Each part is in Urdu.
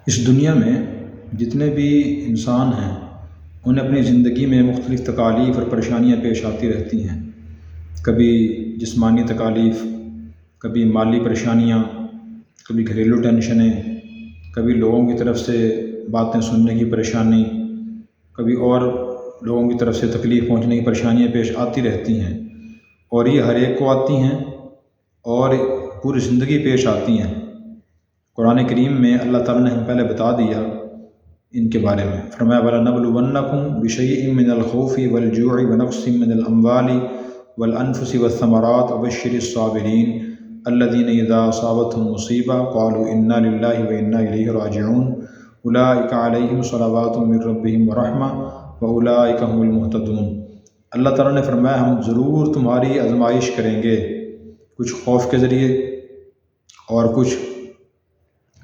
اس دنیا میں جتنے بھی انسان ہیں انہیں اپنی زندگی میں مختلف تکالیف اور پریشانیاں پیش آتی رہتی ہیں۔ کبھی جسمانی تکالیف، کبھی مالی پریشانیاں، کبھی گھریلو ٹینشنیں، کبھی لوگوں کی طرف سے باتیں سننے کی پریشانی، کبھی اور لوگوں کی طرف سے تکلیف پہنچنے کی پریشانیاں پیش آتی رہتی ہیں، اور یہ ہر ایک کو آتی ہیں اور پوری زندگی پیش آتی ہیں۔ قرآن کریم میں اللہ تعالیٰ نے ہمیں پہلے بتا دیا ان کے بارے میں، فرمایا وَلَنَبْلُوَنَّكُمْ بِشَيْءٍ مِّنَ الْخَوْفِ وَالْجُوعِ وَنَقْصٍ مِّنَ الْأَمْوَالِ وَالْأَنفُسِ وَالثَّمَرَاتِ وَبَشِّرِ الصَّابِرِينَ الَّذِينَ إِذَا أَصَابَتْهُمْ مُصِيبَةٌ قَالُوا إِنَّا لِلَّهِ وَإِنَّا إِلَيْهِ رَاجِعُونَ أُولَٰئِكَ عَلَيْهِمْ صَلَوَاتٌ مِّن رَّبِّهِمْ وَرَحْمَةٌ وَأُولَٰئِكَ هُمُ الْمُهْتَدُونَ۔ اللہ تعالیٰ نے فرمایا ہم ضرور تمہاری آزمائش کریں گے، کچھ خوف کے ذریعے اور کچھ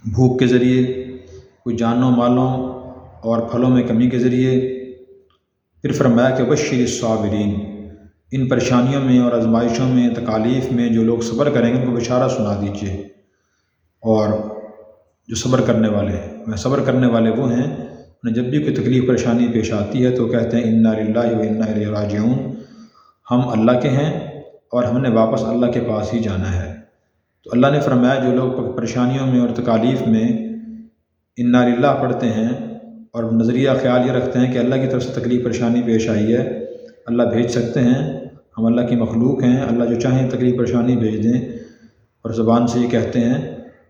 بھوک کے ذریعے، کچھ جانوں مالوں اور پھلوں میں کمی کے ذریعے۔ پھر فرمایا کہ بشر الصابرین، ان پریشانیوں میں اور آزمائشوں میں، تکالیف میں جو لوگ صبر کریں گے ان کو بشارہ سنا دیجیے۔ اور جو صبر کرنے والے ہیں، صبر کرنے والے وہ ہیں انہیں جب بھی کوئی تکلیف پریشانی پیش آتی ہے تو کہتے ہیں انا للہ و انا الیہ راجعون، ہم اللہ کے ہیں اور ہم نے واپس اللہ کے پاس ہی جانا ہے۔ تو اللہ نے فرمایا جو لوگ پریشانیوں میں اور تکالیف میں انا للہ پڑھتے ہیں اور نظریہ خیال یہ رکھتے ہیں کہ اللہ کی طرف سے تکلیف پریشانی پیش آئی ہے، اللہ بھیج سکتے ہیں، ہم اللہ کی مخلوق ہیں، اللہ جو چاہیں تکلیف پریشانی بھیج دیں، اور زبان سے یہ کہتے ہیں،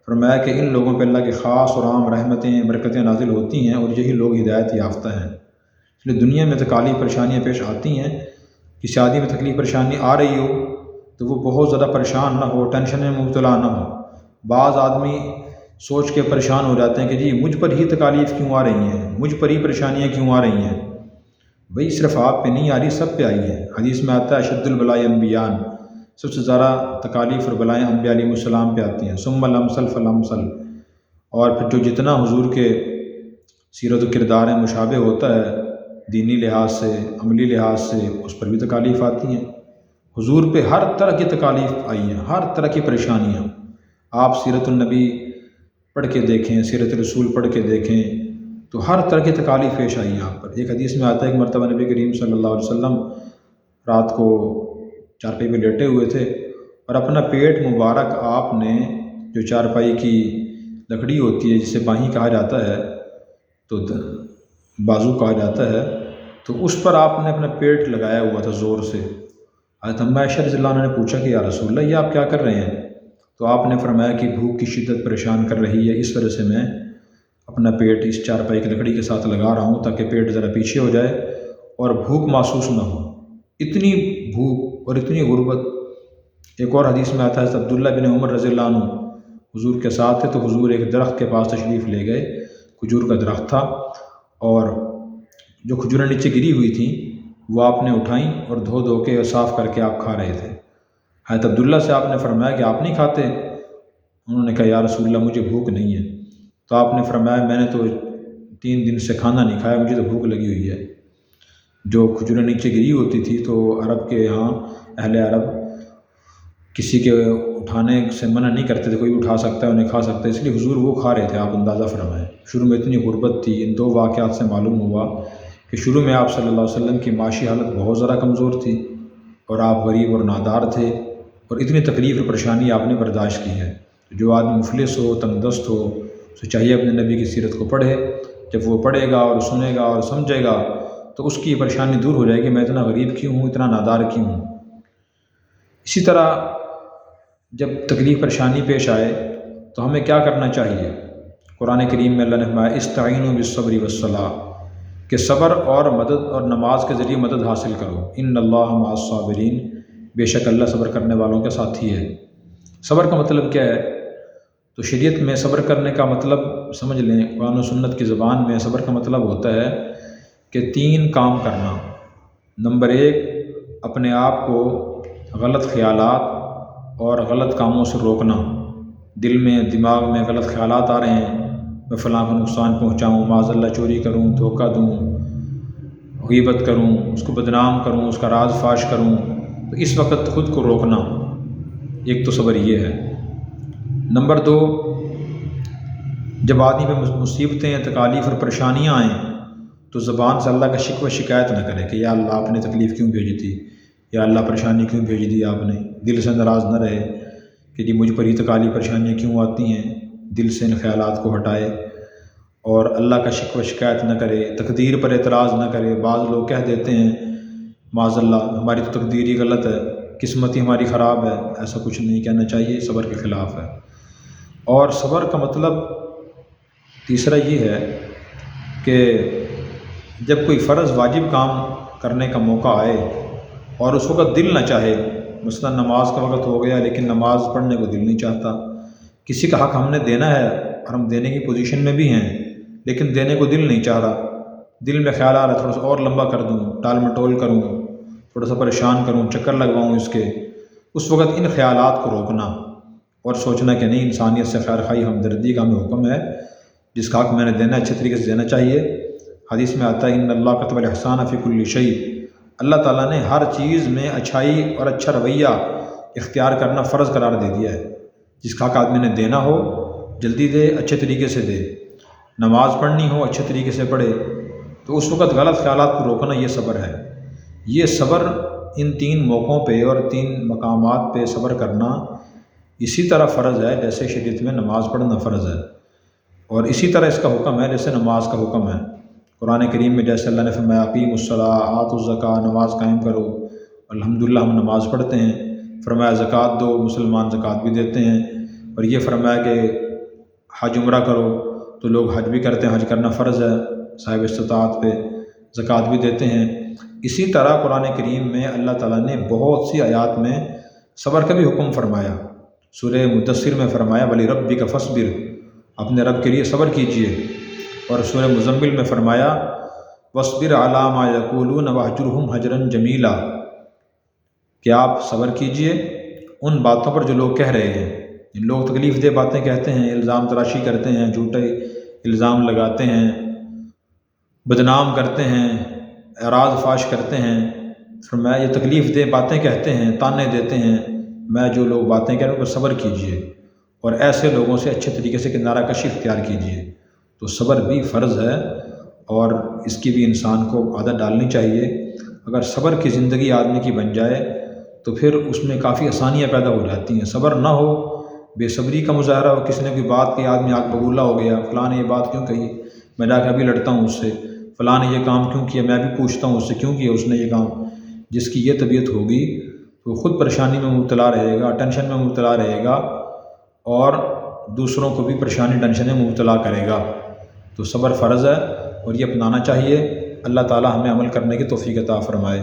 فرمایا کہ ان لوگوں پہ اللہ کی خاص اور عام رحمتیں برکتیں نازل ہوتی ہیں اور یہی لوگ ہدایت یافتہ ہیں۔ اس لیے دنیا میں تکالیف پریشانیاں پیش آتی ہیں، کسی آدمی میں تکلیف پریشانی آ رہی ہو تو وہ بہت زیادہ پریشان نہ ہو، ٹینشن میں مبتلا نہ ہو۔ بعض آدمی سوچ کے پریشان ہو جاتے ہیں کہ جی مجھ پر ہی تکالیف کیوں آ رہی ہیں، مجھ پر ہی پریشانیاں کیوں آ رہی ہیں۔ بھئی صرف آپ پہ نہیں آ رہی، سب پہ آئی ہیں۔ حدیث میں آتا ہے اشد البلاء انبیاء، سب سے زیادہ تکالیف اور بلائیں انبیاء علیہ السلام پہ آتی ہیں، ثم الامثل فالامثل۔ اور پھر جو جتنا حضور کے سیرت و کردار میں مشابہ ہوتا ہے دینی لحاظ سے، عملی لحاظ سے، اس پر بھی تکالیف آتی ہیں۔ حضور پہ ہر طرح کی تکالیف آئی ہیں، ہر طرح کی پریشانیاں۔ آپ سیرت النبی پڑھ کے دیکھیں، سیرت رسول پڑھ کے دیکھیں تو ہر طرح کی تکالیف پیش آئی ہیں آپ پر۔ ایک حدیث میں آتا ہے کہ مرتبہ نبی کریم صلی اللہ علیہ وسلم رات کو چارپائی پہ لیٹے ہوئے تھے اور اپنا پیٹ مبارک آپ نے، جو چارپائی کی لکڑی ہوتی ہے جسے باہیں کہا جاتا ہے تو بازو کہا جاتا ہے، تو اس پر آپ نے اپنا پیٹ لگایا ہوا تھا زور سے۔ حضرت اماں عائشہ رضی اللہ عنہ نے پوچھا کہ یا رسول اللہ یہ آپ کیا کر رہے ہیں؟ تو آپ نے فرمایا کہ بھوک کی شدت پریشان کر رہی ہے، اس وجہ سے میں اپنا پیٹ اس چارپائی کی لکڑی کے ساتھ لگا رہا ہوں تاکہ پیٹ ذرا پیچھے ہو جائے اور بھوک محسوس نہ ہو۔ اتنی بھوک اور اتنی غربت۔ ایک اور حدیث میں آتا ہے عبداللہ بن عمر رضی اللہ عنہ حضور کے ساتھ تھے تو حضور ایک درخت کے پاس تشریف لے گئے، کھجور کا درخت تھا، اور جو کھجوریں نیچے گری ہوئی تھیں وہ آپ نے اٹھائیں اور دھو کے اور صاف کر کے آپ کھا رہے تھے۔ حضرت عبداللہ سے آپ نے فرمایا کہ آپ نہیں کھاتے؟ انہوں نے کہا یا رسول اللہ مجھے بھوک نہیں ہے۔ تو آپ نے فرمایا میں نے تو 3 دن سے کھانا نہیں کھایا، مجھے تو بھوک لگی ہوئی ہے۔ جو کھجوریں نیچے گری ہوتی تھی تو عرب کے یہاں اہل عرب کسی کے اٹھانے سے منع نہیں کرتے تھے، کوئی بھی اٹھا سکتا ہے انہیں کھا سکتا ہے، اس لیے حضور وہ کھا رہے تھے۔ آپ اندازہ فرمائیں شروع میں اتنی غربت تھی۔ ان 2 واقعات سے معلوم ہوا کہ شروع میں آپ صلی اللہ علیہ وسلم کی معاشی حالت بہت زیادہ کمزور تھی اور آپ غریب اور نادار تھے، اور اتنی تکلیف اور پریشانی آپ نے برداشت کی ہے۔ جو آدمی مفلس ہو، تنگ دست ہو، تو چاہیے اپنے نبی کی سیرت کو پڑھے۔ جب وہ پڑھے گا اور سنے گا اور سمجھے گا تو اس کی پریشانی دور ہو جائے گی، میں اتنا غریب کیوں ہوں، اتنا نادار کیوں ہوں۔ اسی طرح جب تکلیف پریشانی پیش آئے تو ہمیں کیا کرنا چاہیے؟ قرآن کریم میں اللہ نے فرمایا استعینوا بالصبر والصلاۃ، کہ صبر اور مدد اور نماز کے ذریعے مدد حاصل کرو۔ ان اللہ مع الصابرین، بے شک اللہ صبر کرنے والوں کے ساتھی ہے۔ صبر کا مطلب کیا ہے؟ تو شریعت میں صبر کرنے کا مطلب سمجھ لیں، قرآن و سنت کی زبان میں صبر کا مطلب ہوتا ہے کہ 3 کام کرنا۔ نمبر 1، اپنے آپ کو غلط خیالات اور غلط کاموں سے روکنا۔ دل میں، دماغ میں غلط خیالات آ رہے ہیں، میں فلاں کو نقصان پہنچاؤں، معاذ اللہ چوری کروں، دھوکہ دوں، غیبت کروں، اس کو بدنام کروں، اس کا راز فاش کروں، تو اس وقت خود کو روکنا۔ ایک تو صبر یہ ہے۔ نمبر 2، جب آدمی پہ مصیبتیں، تکالیف اور پریشانیاں آئیں تو زبان سے اللہ کا شکوہ شکایت نہ کرے کہ یا اللہ آپ نے تکلیف کیوں بھیجی تھی، یا اللہ پریشانی کیوں بھیجی دی آپ نے۔ دل سے ناراض نہ رہے کہ جی مجھ پر یہ تکالیف پریشانیاں کیوں آتی ہیں، دل سے ان خیالات کو ہٹائے اور اللہ کا شکوہ شکایت نہ کرے، تقدیر پر اعتراض نہ کرے۔ بعض لوگ کہہ دیتے ہیں معاذ اللہ ہماری تو تقدیر ہی غلط ہے، قسمت ہی ہماری خراب ہے۔ ایسا کچھ نہیں کہنا چاہیے، صبر کے خلاف ہے۔ اور صبر کا مطلب تیسرا یہ ہے کہ جب کوئی فرض واجب کام کرنے کا موقع آئے اور اس وقت دل نہ چاہے، مثلا نماز کا وقت ہو گیا لیکن نماز پڑھنے کو دل نہیں چاہتا، کسی کا حق ہم نے دینا ہے اور ہم دینے کی پوزیشن میں بھی ہیں لیکن دینے کو دل نہیں چاہ رہا، دل میں خیال آ رہا ہے تھوڑا سا اور لمبا کر دوں، ٹال مٹول کروں، تھوڑا سا پریشان کروں، چکر لگواؤں اس کے، اس وقت ان خیالات کو روکنا اور سوچنا کہ نہیں، انسانیت سے خیر خواہی ہمدردی کا ہمیں حکم ہے، جس کا حق میں نے دینا ہے اچھے طریقے سے دینا چاہیے۔ حدیث میں آتا ہے ان اللہ کتب الاحسان فی کل شیء، اللہ تعالیٰ نے ہر چیز میں اچھائی اور اچھا رویہ اختیار کرنا فرض قرار دے دیا ہے۔ جس کا حق آدمی نے دینا ہو جلدی دے، اچھے طریقے سے دے، نماز پڑھنی ہو اچھے طریقے سے پڑھے، تو اس وقت غلط خیالات کو روکنا یہ صبر ہے۔ یہ صبر ان 3 موقعوں پہ اور 3 مقامات پہ صبر کرنا اسی طرح فرض ہے جیسے شریعت میں نماز پڑھنا فرض ہے، اور اسی طرح اس کا حکم ہے جیسے نماز کا حکم ہے۔ قرآن کریم میں جیسے اللہ نے فرمایا اقیموا الصلاۃ آتوا الزکوٰۃ، نماز قائم کرو، الحمدللہ ہم نماز پڑھتے ہیں۔ فرمایا زکوٰۃ دو، مسلمان زکوٰۃ بھی دیتے ہیں، اور یہ فرمایا کہ حج عمرہ کرو تو لوگ حج بھی کرتے ہیں، حج کرنا فرض ہے صاحب استطاعت پہ، زکوٰۃ بھی دیتے ہیں۔ اسی طرح قرآن کریم میں اللہ تعالیٰ نے بہت سی آیات میں صبر کا بھی حکم فرمایا۔ سورہ مدثر میں فرمایا وَلِرَبِّكَ فَاصْبِرْ، اپنے رب کے لیے صبر کیجیے، اور سورہ مزمل میں فرمایا وَاصْبِرْ عَلَىٰ مَا يَقُولُونَ وَاهْجُرْهُمْ هَجْرًا جَمِيلًا، کہ آپ صبر کیجیے ان باتوں پر جو لوگ کہہ رہے ہیں۔ لوگ تکلیف دہ باتیں کہتے ہیں، الزام تراشی کرتے ہیں، جھوٹے الزام لگاتے ہیں، بدنام کرتے ہیں، اعراض فاش کرتے ہیں، فرمایا یہ تکلیف دہ باتیں کہتے ہیں، تانے دیتے ہیں، میں جو لوگ باتیں کہہ رہا ہوں پر صبر کیجیے اور ایسے لوگوں سے اچھے طریقے سے کنارہ کشی اختیار کیجیے۔ تو صبر بھی فرض ہے اور اس کی بھی انسان کو عادت ڈالنی چاہیے۔ اگر صبر کی زندگی آدمی کی بن جائے تو پھر اس میں کافی آسانیاں پیدا ہو جاتی ہیں۔ صبر نہ ہو، بے صبری کا مظاہرہ ہو، کسی نے کوئی بات کی آدمی آگ بگولا ہو گیا، فلاں نے یہ بات کیوں کہی، میں جا کے ابھی لڑتا ہوں اس سے، فلاں نے یہ کام کیوں کیا، میں بھی پوچھتا ہوں اس سے کیوں کیا اس نے یہ کام۔ جس کی یہ طبیعت ہوگی تو خود پریشانی میں مبتلا رہے گا، ٹینشن میں مبتلا رہے گا، اور دوسروں کو بھی پریشانی ٹینشن میں مبتلا کرے گا۔ تو صبر فرض ہے اور یہ اپنانا چاہیے۔ اللہ تعالی ہمیں عمل کرنے کی توفیق عطا فرمائے۔